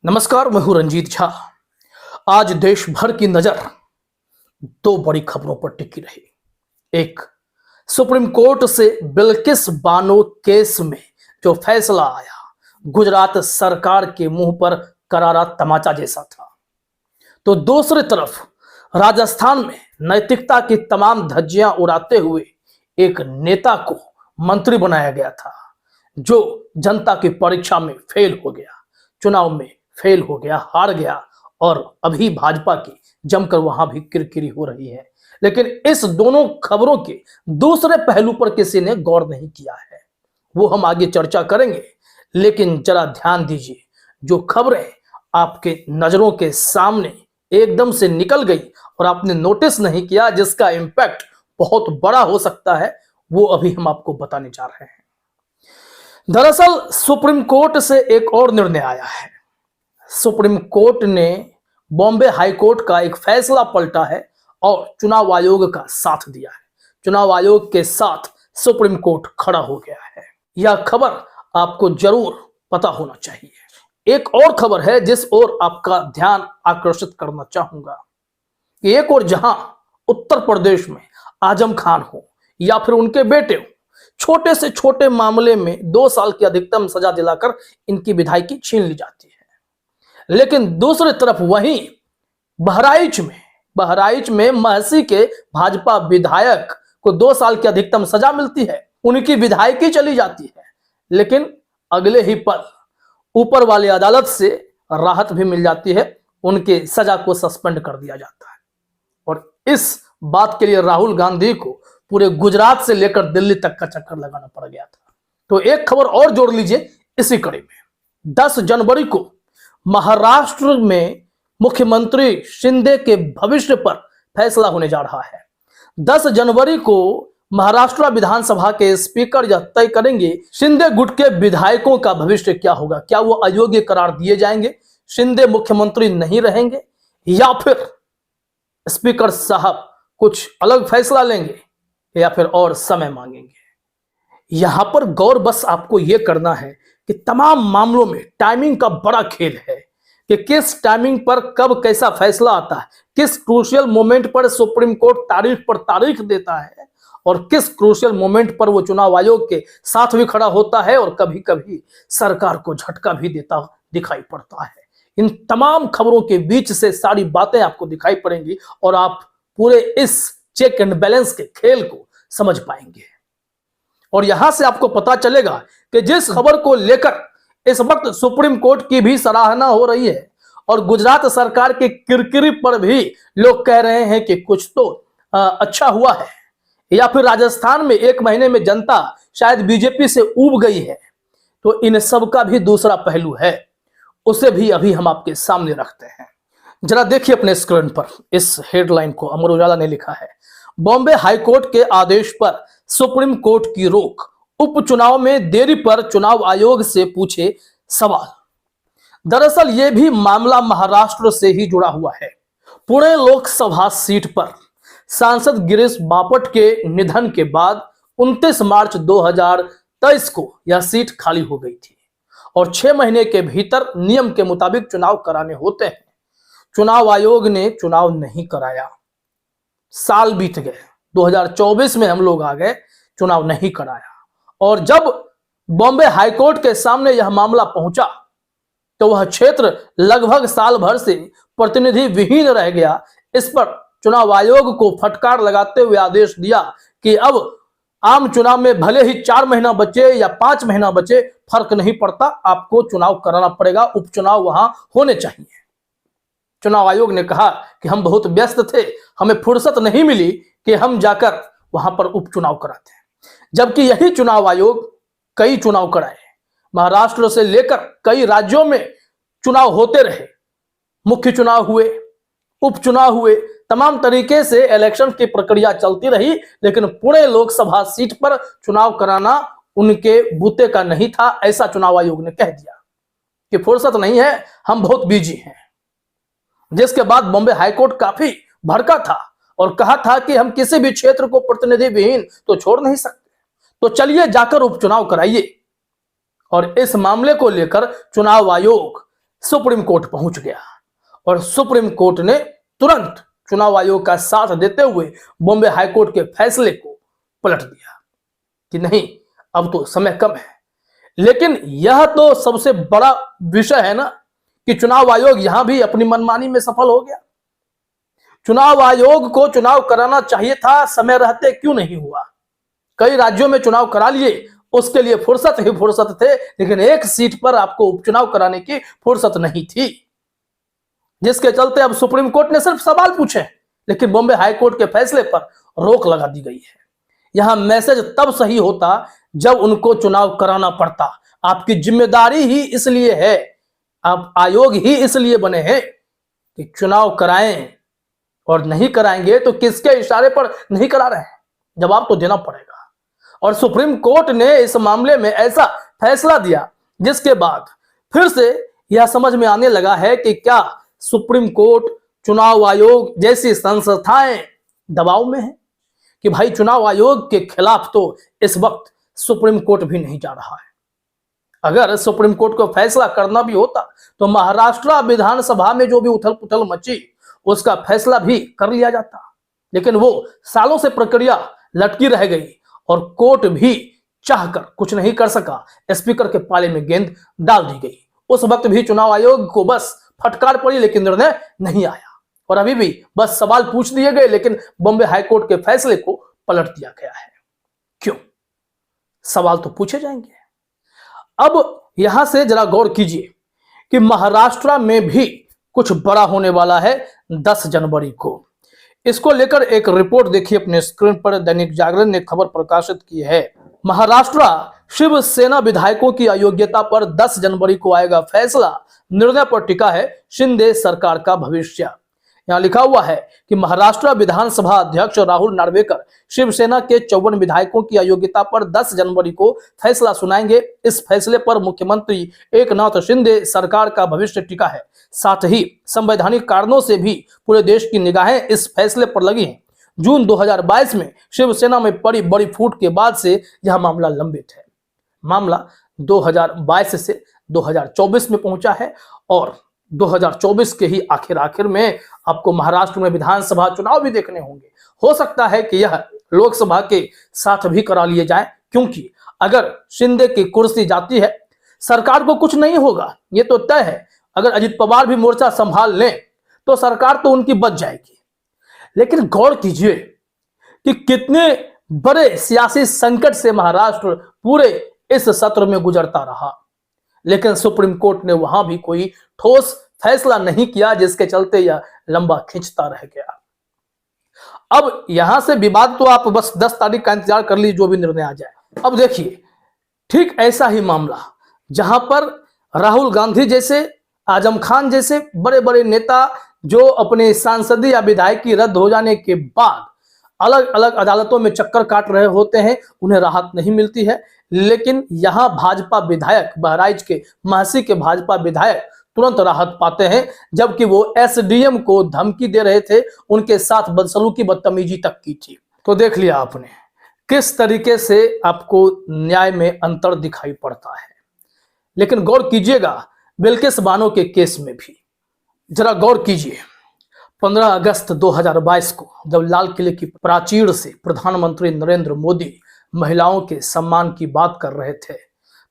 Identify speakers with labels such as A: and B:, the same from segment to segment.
A: नमस्कार, मैं हूं रंजीत झा। आज देश भर की नजर दो बड़ी खबरों पर टिकी रही। एक, सुप्रीम कोर्ट से बिल्किस बानो केस में जो फैसला आया, गुजरात सरकार के मुंह पर करारा तमाचा जैसा था। तो दूसरी तरफ राजस्थान में नैतिकता की तमाम धज्जियां उड़ाते हुए एक नेता को मंत्री बनाया गया था, जो जनता की परीक्षा में फेल हो गया, चुनाव में फेल हो गया, हार गया, और अभी भाजपा की जमकर वहां भी किरकिरी हो रही है। लेकिन इस दोनों खबरों के दूसरे पहलू पर किसी ने गौर नहीं किया है, वो हम आगे चर्चा करेंगे। लेकिन जरा ध्यान दीजिए, जो खबरें आपके नजरों के सामने एकदम से निकल गई और आपने नोटिस नहीं किया, जिसका इंपैक्ट बहुत बड़ा हो सकता है, वो अभी हम आपको बताने जा रहे हैं। दरअसल सुप्रीम कोर्ट से एक और निर्णय आया है। सुप्रीम कोर्ट ने बॉम्बे हाई कोर्ट का एक फैसला पलटा है और चुनाव आयोग का साथ दिया है। चुनाव आयोग के साथ सुप्रीम कोर्ट खड़ा हो गया है। यह खबर आपको जरूर पता होना चाहिए। एक और खबर है जिस ओर आपका ध्यान आकर्षित करना चाहूंगा कि एक और जहां उत्तर प्रदेश में आजम खान हो या फिर उनके बेटे हो, छोटे से छोटे मामले में 2 साल की अधिकतम सजा दिलाकर इनकी विधायकी छीन ली जाती है। लेकिन दूसरी तरफ वहीं बहराइच में महसी के भाजपा विधायक को 2 साल की अधिकतम सजा मिलती है, उनकी विधायकी चली जाती है। लेकिन अगले ही पल ऊपर वाली अदालत से राहत भी मिल जाती है, उनके सजा को सस्पेंड कर दिया जाता है। और इस बात के लिए राहुल गांधी को पूरे गुजरात से लेकर दिल्ली तक का चक्कर लगाना पड़ गया था। तो एक खबर और जोड़ लीजिए इसी कड़ी में। 10 जनवरी को महाराष्ट्र में मुख्यमंत्री शिंदे के भविष्य पर फैसला होने जा रहा है। 10 जनवरी को महाराष्ट्र विधानसभा के स्पीकर यह तय करेंगे शिंदे गुट के विधायकों का भविष्य क्या होगा। क्या वो अयोग्य करार दिए जाएंगे, शिंदे मुख्यमंत्री नहीं रहेंगे, या फिर स्पीकर साहब कुछ अलग फैसला लेंगे, या फिर और समय मांगेंगे। यहां पर गौर बस आपको यह करना है कि तमाम मामलों में टाइमिंग का बड़ा खेल है कि किस टाइमिंग पर कब कैसा फैसला आता है, किस क्रूशियल मोमेंट पर सुप्रीम कोर्ट तारीख पर तारीख देता है, और किस क्रूशियल मोमेंट पर वो चुनाव आयोग के साथ भी खड़ा होता है और कभी कभी सरकार को झटका भी देता दिखाई पड़ता है। इन तमाम खबरों के बीच से सारी बातें आपको दिखाई पड़ेंगी और आप पूरे इस चेक एंड बैलेंस के खेल को समझ पाएंगे। और यहां से आपको पता चलेगा कि जिस खबर को लेकर इस वक्त सुप्रीम कोर्ट की भी सराहना हो रही है और गुजरात सरकार के किरकिरी पर भी लोग कह रहे हैं कि कुछ तो अच्छा हुआ है, या फिर राजस्थान में 1 महीने में जनता शायद बीजेपी से ऊब गई है, तो इन सब का भी दूसरा पहलू है, उसे भी अभी हम आपके सामने रखते हैं। जरा देखिए अपने स्क्रीन पर इस हेडलाइन को। अमर उजाला ने लिखा है, बॉम्बे हाईकोर्ट के आदेश पर सुप्रीम कोर्ट की रोक, उपचुनाव में देरी पर चुनाव आयोग से पूछे सवाल। दरअसल यह भी मामला महाराष्ट्र से ही जुड़ा हुआ है। पुणे लोकसभा सीट पर सांसद गिरीश बापट के निधन के बाद 29 मार्च 2023 को यह सीट खाली हो गई थी और 6 महीने के भीतर नियम के मुताबिक चुनाव कराने होते हैं। चुनाव आयोग ने चुनाव नहीं कराया, साल बीत गए, 2024 में हम लोग आ गए, चुनाव नहीं कराया। और जब बॉम्बे हाईकोर्ट के सामने यह मामला पहुंचा तो वह क्षेत्र लगभग साल भर से प्रतिनिधि विहीन रह गया। इस पर चुनाव आयोग को फटकार लगाते हुए आदेश दिया कि अब आम चुनाव में भले ही 4 महीना बचे या 5 महीना बचे, फर्क नहीं पड़ता, आपको चुनाव कराना पड़ेगा, उपचुनाव वहां होने चाहिए। चुनाव आयोग ने कहा कि हम बहुत व्यस्त थे, हमें फुर्सत नहीं मिली कि हम जाकर वहां पर उपचुनाव कराते हैं। जबकि यही चुनाव आयोग कई चुनाव कराए, महाराष्ट्र से लेकर कई राज्यों में चुनाव होते रहे, मुख्य चुनाव हुए, उपचुनाव हुए, तमाम तरीके से इलेक्शन की प्रक्रिया चलती रही। लेकिन पुणे लोकसभा सीट पर चुनाव कराना उनके बूते का नहीं था। ऐसा चुनाव आयोग ने कह दिया कि फुर्सत नहीं है, हम बहुत बिजी हैं। जिसके बाद बॉम्बे हाईकोर्ट काफी भड़का था और कहा था कि हम किसी भी क्षेत्र को प्रतिनिधि विहीन तो छोड़ नहीं सकते, तो चलिए जाकर उपचुनाव कराइए। और इस मामले को लेकर चुनाव आयोग सुप्रीम कोर्ट पहुंच गया और सुप्रीम कोर्ट ने तुरंत चुनाव आयोग का साथ देते हुए बॉम्बे हाईकोर्ट के फैसले को पलट दिया कि नहीं, अब तो समय कम है। लेकिन यह तो सबसे बड़ा विषय है ना कि चुनाव आयोग यहां भी अपनी मनमानी में सफल हो गया। चुनाव आयोग को चुनाव कराना चाहिए था, समय रहते क्यों नहीं हुआ। कई राज्यों में चुनाव करा लिए, उसके लिए फुर्सत ही फुर्सत थे, लेकिन एक सीट पर आपको उपचुनाव कराने की फुर्सत नहीं थी, जिसके चलते अब सुप्रीम कोर्ट ने सिर्फ सवाल पूछे, लेकिन बॉम्बे हाईकोर्ट के फैसले पर रोक लगा दी गई है। यहां मैसेज तब सही होता जब उनको चुनाव कराना पड़ता। आपकी जिम्मेदारी ही इसलिए है, आप आयोग ही इसलिए बने हैं कि चुनाव कराएं, और नहीं कराएंगे तो किसके इशारे पर नहीं करा रहे हैं, जवाब तो देना पड़ेगा। और सुप्रीम कोर्ट ने इस मामले में ऐसा फैसला दिया जिसके बाद फिर से यह समझ में आने लगा है कि क्या सुप्रीम कोर्ट, चुनाव आयोग जैसी संस्थाएं दबाव में है कि भाई चुनाव आयोग के खिलाफ तो इस वक्त सुप्रीम कोर्ट भी नहीं जा रहा है। अगर सुप्रीम कोर्ट को फैसला करना भी होता तो महाराष्ट्र विधानसभा में जो भी उथल पुथल मची उसका फैसला भी कर लिया जाता, लेकिन वो सालों से प्रक्रिया लटकी रह गई और कोर्ट भी चाहकर कुछ नहीं कर सका। स्पीकर के पाले में गेंद डाल दी गई। उस वक्त भी चुनाव आयोग को बस फटकार पड़ी, लेकिन निर्णय नहीं आया, और अभी भी बस सवाल पूछ दिए गए, लेकिन बॉम्बे हाईकोर्ट के फैसले को पलट दिया गया है। क्यों? सवाल तो पूछे जाएंगे। अब यहां से जरा गौर कीजिए कि महाराष्ट्र में भी कुछ बड़ा होने वाला है 10 जनवरी को। इसको लेकर एक रिपोर्ट देखिए अपने स्क्रीन पर। दैनिक जागरण ने खबर प्रकाशित की है। महाराष्ट्र शिवसेना विधायकों की अयोग्यता पर 10 जनवरी को आएगा फैसला, निर्णय पर टिका है शिंदे सरकार का भविष्य। यहां लिखा हुआ है कि महाराष्ट्र विधानसभा अध्यक्ष राहुल नार्वेकर शिवसेना के 54 विधायकों की अयोग्यता पर 10 जनवरी को फैसला सुनाएंगे। इस फैसले पर मुख्यमंत्री एकनाथ शिंदे सरकार का भविष्य टिका है। साथ ही संवैधानिक कारणों से भी पूरे देश की निगाहें इस फैसले पर लगी हैं। जून 2022 में शिवसेना में पड़ी बड़ी फूट के बाद से यह मामला लंबित है। मामला 2022 से 2024 में पहुंचा है और 2024 के ही आखिर में आपको महाराष्ट्र में विधानसभा चुनाव भी देखने होंगे। हो सकता है कि यह लोकसभा के साथ भी करा लिए जाए, क्योंकि अगर शिंदे की कुर्सी जाती है सरकार को कुछ नहीं होगा, ये तो तय है। अगर अजित पवार भी मोर्चा संभाल लें तो सरकार तो उनकी बच जाएगी। लेकिन गौर कीजिए कि कितने बड़े सियासी संकट से महाराष्ट्र पूरे इस सत्र में गुजरता रहा, लेकिन सुप्रीम कोर्ट ने वहां भी कोई ठोस फैसला नहीं किया, जिसके चलते यह लंबा खिंचता रह गया। अब यहां से विवाद तो आप बस 10 तारीख का इंतजार कर लीजिए, जो भी निर्णय आ जाए। अब देखिए, ठीक ऐसा ही मामला जहां पर राहुल गांधी जैसे, आजम खान जैसे बड़े बड़े नेता जो अपने सांसदीय या विधायकी रद्द हो जाने के बाद अलग अलग अदालतों में चक्कर काट रहे होते हैं, उन्हें राहत नहीं मिलती है। लेकिन यहां भाजपा विधायक, बहराइच के महसी के भाजपा विधायक तुरंत राहत पाते हैं, जबकि वो एसडीएम को धमकी दे रहे थे, उनके साथ बदसलूकी बदतमीजी तक की थी। तो देख लिया आपने किस तरीके से आपको न्याय में अंतर दिखाई पड़ता है। लेकिन गौर कीजिएगा बिल्किस बानो के केस में भी जरा गौर कीजिए। 15 अगस्त 2022 को जब लाल किले की प्राचीर से प्रधानमंत्री नरेंद्र मोदी महिलाओं के सम्मान की बात कर रहे थे,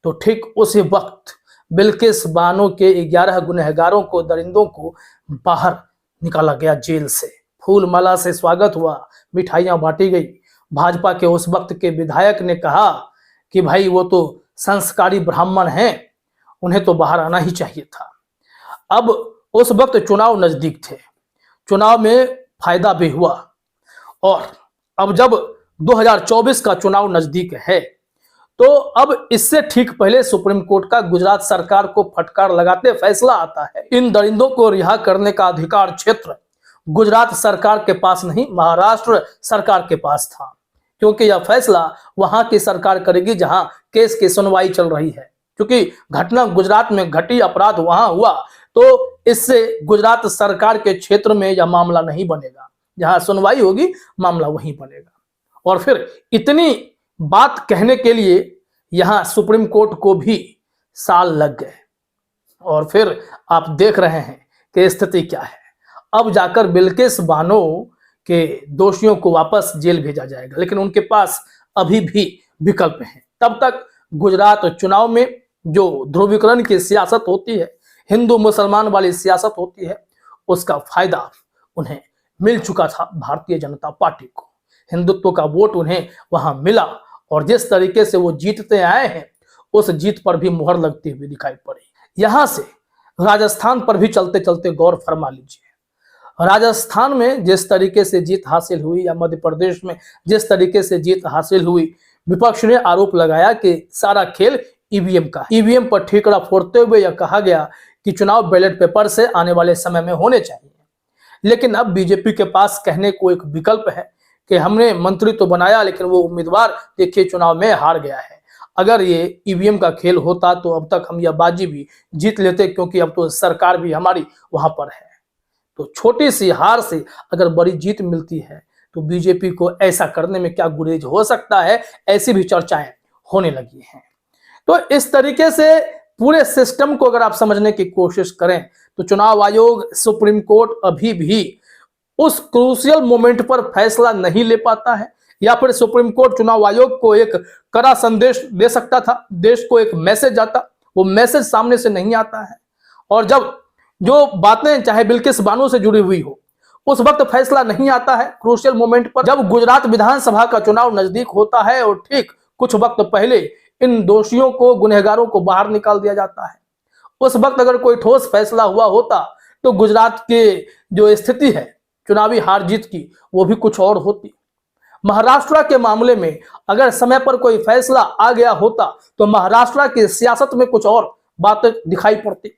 A: तो ठीक उसी वक्त बिल्किस बानो के 11 गुनहगारों को, दरिंदों को बाहर निकाला गया जेल से। फूल माला से स्वागत हुआ, मिठाइयां बांटी गई। भाजपा के उस वक्त के विधायक ने कहा कि भाई वो तो संस्कारी ब्राह्मण हैं, उन्हें तो बाहर आना ही चाहिए था। अब उस वक्त चुनाव नजदीक थे, चुनाव में फायदा भी हुआ, और अब जब 2024 का चुनाव नजदीक है तो अब इससे ठीक पहले सुप्रीम कोर्ट का गुजरात सरकार को फटकार लगाते फैसला आता है। इन दरिंदों को रिहा करने का अधिकार क्षेत्र गुजरात सरकार के पास नहीं, महाराष्ट्र सरकार के पास था, क्योंकि यह फैसला वहां की सरकार करेगी जहां केस की सुनवाई चल रही है। क्योंकि घटना गुजरात में घटी, अपराध वहां हुआ, तो इससे गुजरात सरकार के क्षेत्र में यह मामला नहीं बनेगा। जहां सुनवाई होगी मामला वहीं बनेगा। और फिर इतनी बात कहने के लिए यहां सुप्रीम कोर्ट को भी साल लग गए। और फिर आप देख रहे हैं कि स्थिति क्या है। अब जाकर बिल्किस बानो के दोषियों को वापस जेल भेजा जाएगा, लेकिन उनके पास अभी भी विकल्प हैं। तब तक गुजरात चुनाव में जो ध्रुवीकरण की सियासत होती है, हिंदू मुसलमान वाली सियासत होती है, उसका फायदा उन्हें मिल चुका था भारतीय जनता पार्टी को। हिंदुत्व का वोट उन्हें वहां मिला और जिस तरीके से वो जीतते आए हैं, उस जीत पर भी मुहर लगती हुई दिखाई पड़ी। यहां से राजस्थान पर भी चलते चलते गौर फरमा लीजिए। राजस्थान में जिस तरीके से जीत हासिल हुई या मध्य प्रदेश में जिस तरीके से जीत हासिल हुई, विपक्ष ने आरोप लगाया कि सारा खेल ईवीएम का। ईवीएम पर ठीकरा फोड़ते हुए यह कहा गया कि चुनाव बैलेट पेपर से आने वाले समय में होने चाहिए। लेकिन अब बीजेपी के पास कहने को एक विकल्प है कि हमने मंत्री तो बनाया, लेकिन वो उम्मीदवार देखिए चुनाव में हार गया है। अगर ये ईवीएम का खेल होता तो अब तक हम यह बाजी भी जीत लेते, क्योंकि अब तो सरकार भी हमारी वहां पर है। तो छोटी सी हार से अगर बड़ी जीत मिलती है तो बीजेपी को ऐसा करने में क्या गुरेज हो सकता है, ऐसी भी चर्चाएं होने लगी हैं। तो इस तरीके से पूरे सिस्टम को अगर आप समझने की कोशिश करें तो चुनाव आयोग, सुप्रीम कोर्ट अभी भी उस क्रूशियल मोमेंट पर फैसला नहीं ले पाता है, या फिर सुप्रीम कोर्ट चुनाव आयोग को एक कड़ा संदेश दे सकता था, देश को एक मैसेज आता, वो मैसेज सामने से नहीं आता है। और जब जो बातें चाहे बिल्किस बानो से जुड़ी हुई हो, उस वक्त फैसला नहीं आता है क्रूशियल मोमेंट पर। जब गुजरात विधानसभा का चुनाव नजदीक होता है और ठीक कुछ वक्त पहले इन दोषियों को, गुनहगारों को बाहर निकाल दिया जाता है, उस वक्त अगर कोई ठोस फैसला हुआ होता तो गुजरात के जो स्थिति है चुनावी हार जीत की, वो भी कुछ और होती। महाराष्ट्र के मामले में अगर समय पर कोई फैसला आ गया होता तो महाराष्ट्र की सियासत में कुछ और बातें दिखाई पड़ती।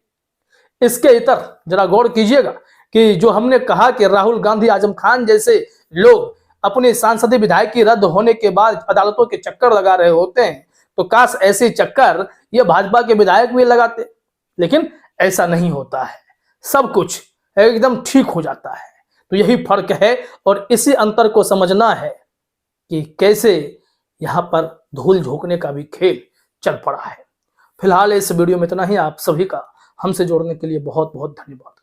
A: इसके इतर जरा गौर कीजिएगा कि जो हमने कहा कि राहुल गांधी, आजम खान जैसे लोग अपनी सांसदीय विधायकी रद्द होने के बाद अदालतों के चक्कर लगा रहे होते हैं, तो काश ऐसे चक्कर ये भाजपा के विधायक भी लगाते, लेकिन ऐसा नहीं होता है। सब कुछ एकदम ठीक हो जाता है। तो यही फर्क है और इसी अंतर को समझना है कि कैसे यहां पर धूल झोंकने का भी खेल चल पड़ा है। फिलहाल इस वीडियो में इतना ही। आप सभी का हमसे जोड़ने के लिए बहुत बहुत धन्यवाद।